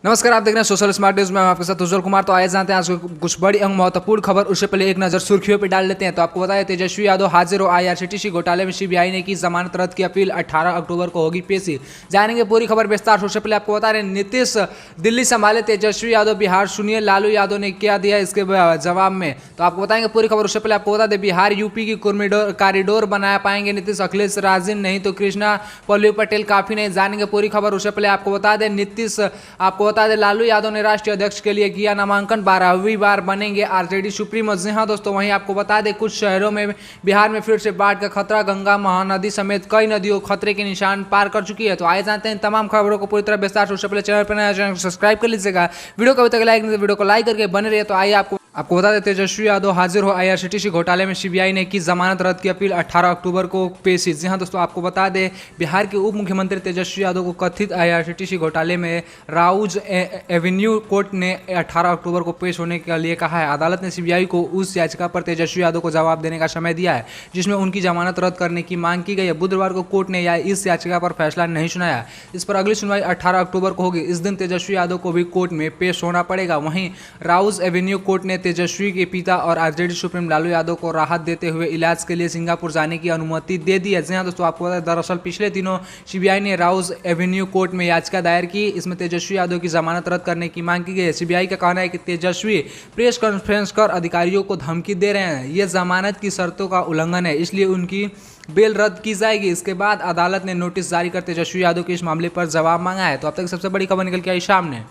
नमस्कार, आप देख रहे हैं सोशल स्मार्ट न्यूज में। आपके साथ उज्जवल कुमार। तो आइए जानते हैं आज कुछ बड़ी एवं महत्वपूर्ण खबर। उससे पहले एक नजर सुर्खियों पर डाल लेते हैं। तो आपको बताया, तेजस्वी यादव हाजिर हो। IRCTC घोटाले में सीबीआई ने की जमानत रद्द की अपील। 18 अक्टूबर को होगी पेशी। जानेंगे पूरी खबर विस्तार से। उससे पहले आपको बता रहे, नीतीश दिल्ली संभाले, तेजस्वी यादव बिहार। सुनिए लालू यादव ने क्या दिया इसके जवाब में। तो आपको बताएंगे पूरी खबर। उससे पहले आपको बता दें, बिहार यूपी की कॉरिडोर बना पाएंगे नीतीश, अखिलेश राजिन नहीं तो कृष्णा पल्लवी पटेल काफी नहीं। जानेंगे पूरी खबर। उससे पहले आपको बता दें, नीतीश आपको बता दें, लालू यादव ने राष्ट्रीय अध्यक्ष के लिए किया नामांकन। 12वीं बार बनेंगे आरजेडी सुप्रीमो। जी हाँ दोस्तों, वहीं आपको बता दें, कुछ शहरों में बिहार में फिर से बाढ़ का खतरा। गंगा महानदी समेत कई नदियों खतरे के निशान पार कर चुकी है। तो आइए जानते हैं तमाम खबरों को पूरी तरह विस्तार से। उससे पहले चैनल पर नया, चैनल को सब्सक्राइब कर लीजिएगा। वीडियो को अभी तक लाइक नहीं तो वीडियो को लाइक करके बने रहिए। तो आइए आपको बता दें, तेजस्वी यादव हाजिर हो। IRCTC घोटाले में सीबीआई ने की जमानत रद्द की अपील। 18 अक्टूबर को पेशी। जी हाँ दोस्तों, आपको बता दें, बिहार के उप मुख्यमंत्री तेजस्वी यादव को कथित IRCTC घोटाले में राउज एवेन्यू कोर्ट ने 18 अक्टूबर को पेश होने के लिए कहा है। अदालत ने सीबीआई को उस याचिका पर तेजस्वी यादव को जवाब देने का समय दिया है जिसमें उनकी जमानत रद्द करने की मांग की गई है। बुधवार को कोर्ट ने इस याचिका पर फैसला नहीं सुनाया। इस पर अगली सुनवाई 18 अक्टूबर को होगी। इस दिन तेजस्वी यादव को भी कोर्ट में पेश होना पड़ेगा। वहीं राउज एवेन्यू कोर्ट ने तेजस्वी के पिता और आरजेडी सुप्रीम लालू यादव को राहत देते हुए इलाज के लिए सिंगापुर जाने की अनुमति दे दी है। जी हाँ दोस्तों, आपको बता, दरअसल पिछले दिनों सीबीआई ने राउज एवेन्यू कोर्ट में याचिका दायर की। इसमें तेजस्वी यादव की जमानत रद्द करने की मांग की गई है। सीबीआई का कहना है कि तेजस्वी प्रेस कॉन्फ्रेंस कर अधिकारियों को धमकी दे रहे हैं। यह जमानत की शर्तों का उल्लंघन है, इसलिए उनकी बेल रद्द की जाएगी। इसके बाद अदालत ने नोटिस जारी कर तेजस्वी यादव के इस मामले पर जवाब मांगा है। तो अब तक सबसे बड़ी खबर निकल के आई सामने।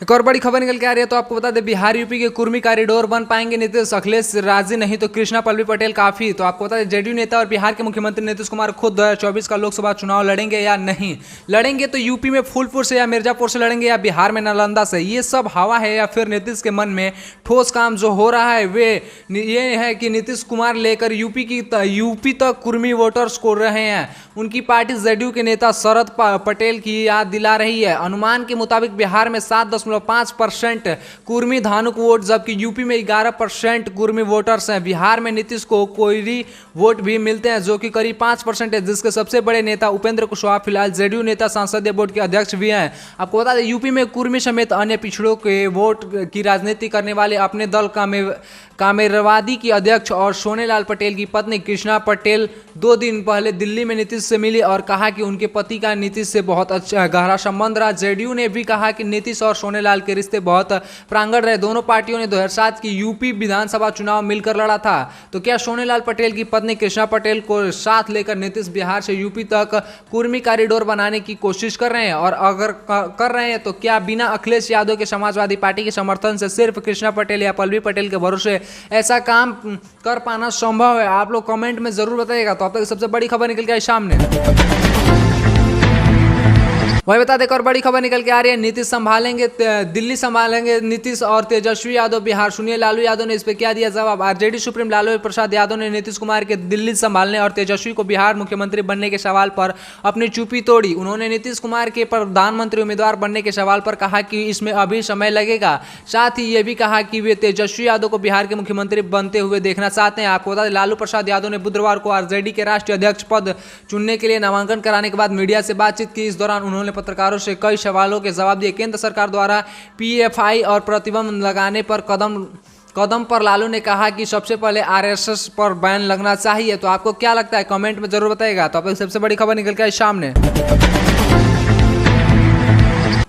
एक और बड़ी खबर निकल के आ रही है। तो आपको बता दें, बिहार यूपी के कुर्मी कॉरिडोर बन पाएंगे नीतीश, अखिलेश राजी नहीं तो कृष्णा पल्लवी पटेल काफी। तो आपको बता दें, जेडीयू नेता और बिहार के मुख्यमंत्री नीतीश कुमार खुद 2024 का लोकसभा चुनाव लड़ेंगे या नहीं लड़ेंगे। तो यूपी में फूलपुर से या मिर्जापुर से लड़ेंगे या बिहार में नालंदा से, ये सब हवा है या फिर नीतीश के मन में ठोस काम जो हो रहा है वे ये है कि नीतीश कुमार लेकर यूपी तक कुर्मी वोटर्स को रहे हैं। उनकी पार्टी जेडीयू के नेता शरद पटेल की याद दिला रही है। अनुमान के मुताबिक बिहार में 7.5% कुर्मी धानुक वोट, जबकि यूपी में 11% कुर्मी वोटर्स हैं। बिहार में नीतीश को कोयरी वोट भी मिलते हैं जो कि करीब 5% है, जिसके सबसे बड़े नेता उपेंद्र कुशवाहा फिलहाल जेडीयू नेता संसदीय बोर्ड के अध्यक्ष भी हैं। आपको बता दें, यूपी में कुर्मी समेत अन्य पिछड़ों के वोट की राजनीति करने वाले अपने दल कामेरवादी की अध्यक्ष और सोनेलाल पटेल की पत्नी कृष्णा पटेल 2 दिन पहले दिल्ली में नीतीश से मिली और कहा कि उनके पति का नीतीश से बहुत अच्छा गहरा संबंध रहा। जेडीयू ने भी कहा कि नीतीश और सोनेलाल के रिश्ते बहुत प्रांगण रहे। दोनों पार्टियों ने 2007 की यूपी विधानसभा चुनाव मिलकर लड़ा था। तो क्या सोनेलाल पटेल की पत्नी कृष्णा पटेल को साथ लेकर नीतीश बिहार से यूपी तक कुर्मी कॉरिडोर बनाने की कोशिश कर रहे हैं? और अगर कर रहे हैं तो क्या बिना अखिलेश यादव के समाजवादी पार्टी के समर्थन से सिर्फ कृष्णा पटेल या पल्लवी पटेल के भरोसे ऐसा काम कर पाना संभव है? आप लोग कमेंट में जरूर बताइएगा। तो अब तक सबसे बड़ी खबर निकल के आई सामने। वही बता दें, और बड़ी खबर निकल के आ रही है, नीतीश संभालेंगे, दिल्ली संभालेंगे नीतीश और तेजस्वी यादव बिहार। सुनिए लालू यादव ने इस पर क्या दिया जवाब। आरजेडी सुप्रीम लालू प्रसाद यादव ने नीतीश कुमार के दिल्ली संभालने और तेजस्वी को बिहार मुख्यमंत्री बनने के सवाल पर अपनी चुप्पी तोड़ी। उन्होंने नीतीश कुमार के प्रधानमंत्री उम्मीदवार बनने के सवाल पर कहा कि इसमें अभी समय लगेगा। साथ ही ये भी कहा कि वे तेजस्वी यादव को बिहार के मुख्यमंत्री बनते हुए देखना चाहते हैं। आपको बता दें, लालू प्रसाद यादव ने बुधवार को आरजेडी के राष्ट्रीय अध्यक्ष पद चुनने के लिए नामांकन कराने के बाद मीडिया से बातचीत की। इस दौरान उन्होंने पत्रकारों से कई सवालों के जवाब दिए। केंद्र सरकार द्वारा पीएफआई और प्रतिबंध लगाने पर कदम पर लालू ने कहा कि सबसे पहले आरएसएस पर बैन लगना चाहिए। तो आपको क्या लगता है, कमेंट में जरूर बताइएगा। तो अब सबसे बड़ी खबर निकल के आई सामने।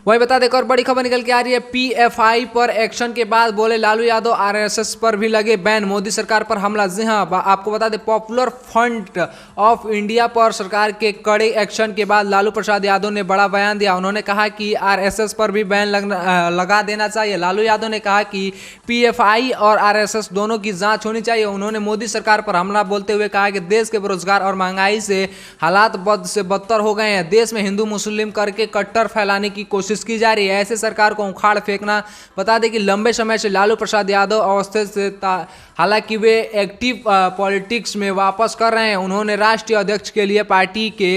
वही बता दें, और बड़ी खबर निकल के आ रही है, पीएफआई पर एक्शन के बाद बोले लालू यादव आरएसएस पर भी लगे बैन, मोदी सरकार पर हमला। जी हाँ, आपको बता दें, पॉपुलर फ्रंट ऑफ इंडिया पर सरकार के कड़े एक्शन के बाद लालू प्रसाद यादव ने बड़ा बयान दिया। उन्होंने कहा कि आरएसएस पर भी बैन लगा देना चाहिए। लालू यादव ने कहा कि पीएफआई और आरएसएस दोनों की जांच होनी चाहिए। उन्होंने मोदी सरकार पर हमला बोलते हुए कहा कि देश के बेरोजगार और महंगाई से हालात बद से बदतर हो गए हैं। देश में हिंदू मुस्लिम करके कट्टर फैलाने की कोशिश की जा रही है। ऐसे सरकार को उखाड़ फेंकना। बता दें कि लंबे समय से लालू प्रसाद यादव अवस्थित से हालांकि वे एक्टिव पॉलिटिक्स में वापस कर रहे हैं। उन्होंने राष्ट्रीय अध्यक्ष के लिए पार्टी के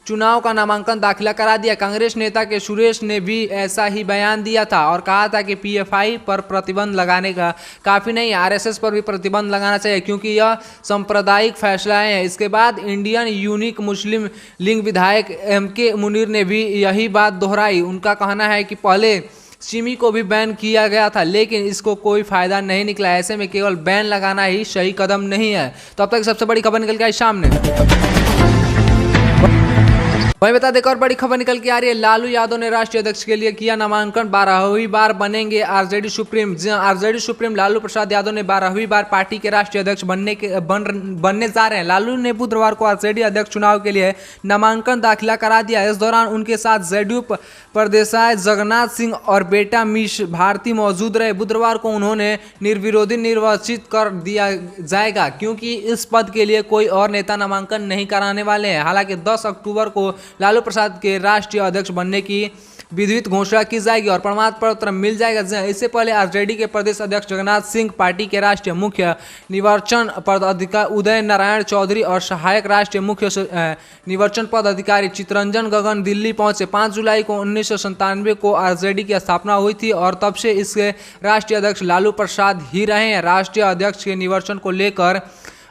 चुनाव का नामांकन दाखिला करा दिया। कांग्रेस नेता के सुरेश ने भी ऐसा ही बयान दिया था और कहा था कि पीएफआई पर प्रतिबंध लगाने का काफ़ी नहीं, आरएसएस पर भी प्रतिबंध लगाना चाहिए क्योंकि यह सांप्रदायिक फैसलाएं हैं। इसके बाद इंडियन यूनिक मुस्लिम लीग विधायक एमके मुनीर ने भी यही बात दोहराई। उनका कहना है कि पहले सिमी को भी बैन किया गया था लेकिन इसको कोई फायदा नहीं निकला, ऐसे में केवल बैन लगाना ही सही कदम नहीं है। तो अब तक सबसे बड़ी खबर निकल के आई सामने। वहीं बता दें, एक और बड़ी खबर निकल के आ रही है, लालू यादव ने राष्ट्रीय अध्यक्ष के लिए किया नामांकन, 12वीं बार बनेंगे RJD supreme. RJD supreme Lalu Prasad Yadav ने 12वीं बार पार्टी के राष्ट्रीय अध्यक्ष बनने जा रहे हैं। लालू ने बुधवार को आरजेडी अध्यक्ष चुनाव के लिए नामांकन दाखिला करा दिया। इस दौरान उनके साथ जेडीयू प्रदेशाध्यक्ष जगन्नाथ सिंह और बेटा मीश भारती मौजूद रहे। बुधवार को उन्होंने निर्विरोधी निर्वाचित कर दिया जाएगा क्योंकि इस पद के लिए कोई और नेता नामांकन नहीं कराने वाले हैं। हालांकि 10 अक्टूबर को लालू प्रसाद के राष्ट्रीय अध्यक्ष बनने की विधिवत घोषणा की जाएगी और प्रमाण पत्र मिल जाएगा। इससे पहले आरजेडी के प्रदेश अध्यक्ष जगन्नाथ सिंह, पार्टी के राष्ट्रीय मुख्य निर्वाचन पदाधिकारी उदय नारायण चौधरी और सहायक राष्ट्रीय मुख्य निर्वाचन पदाधिकारी चितरंजन गगन दिल्ली पहुंचे। 5 जुलाई को 1997 को आरजेडी की स्थापना हुई थी और तब से इसके राष्ट्रीय अध्यक्ष लालू प्रसाद ही रहे हैं। राष्ट्रीय अध्यक्ष के निर्वाचन को लेकर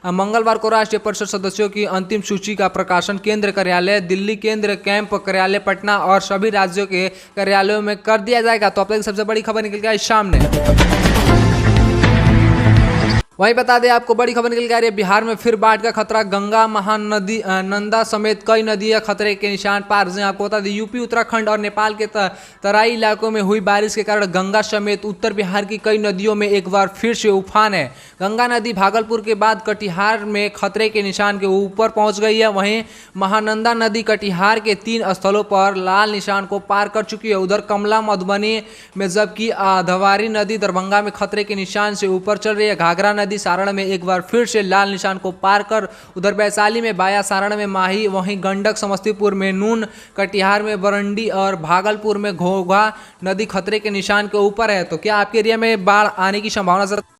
मंगलवार को राष्ट्रीय परिषद सदस्यों की अंतिम सूची का प्रकाशन केंद्र कार्यालय दिल्ली, केंद्र कैंप कार्यालय पटना और सभी राज्यों के कार्यालयों में कर दिया जाएगा। तो अब तक सबसे बड़ी खबर निकल के आई सामने। वहीं बता दें आपको बड़ी खबर निकल के आ रही है, बिहार में फिर बाढ़ का खतरा, गंगा महानदी नंदा समेत कई नदियां खतरे के निशान पार। आपको बता दें यूपी, उत्तराखंड और नेपाल के तराई इलाकों में हुई बारिश के कारण गंगा समेत उत्तर बिहार की कई नदियों में एक बार फिर से उफान है। गंगा नदी भागलपुर के बाद कटिहार में खतरे के निशान के ऊपर पहुंच गई है। वहीं महानंदा नदी कटिहार के 3 स्थलों पर लाल निशान को पार कर चुकी है। उधर कमला मधुबनी में, जबकि अधवारी नदी दरभंगा में खतरे के निशान से ऊपर चल रही है। घाघरा नदी सारण में एक बार फिर से लाल निशान को पार कर, उधर वैशाली में बाया, सारण में माही, वहीं गंडक समस्तीपुर में नून, कटिहार में बरंडी और भागलपुर में घोघा नदी खतरे के निशान के ऊपर है। तो क्या आपके एरिया में बाढ़ आने की संभावना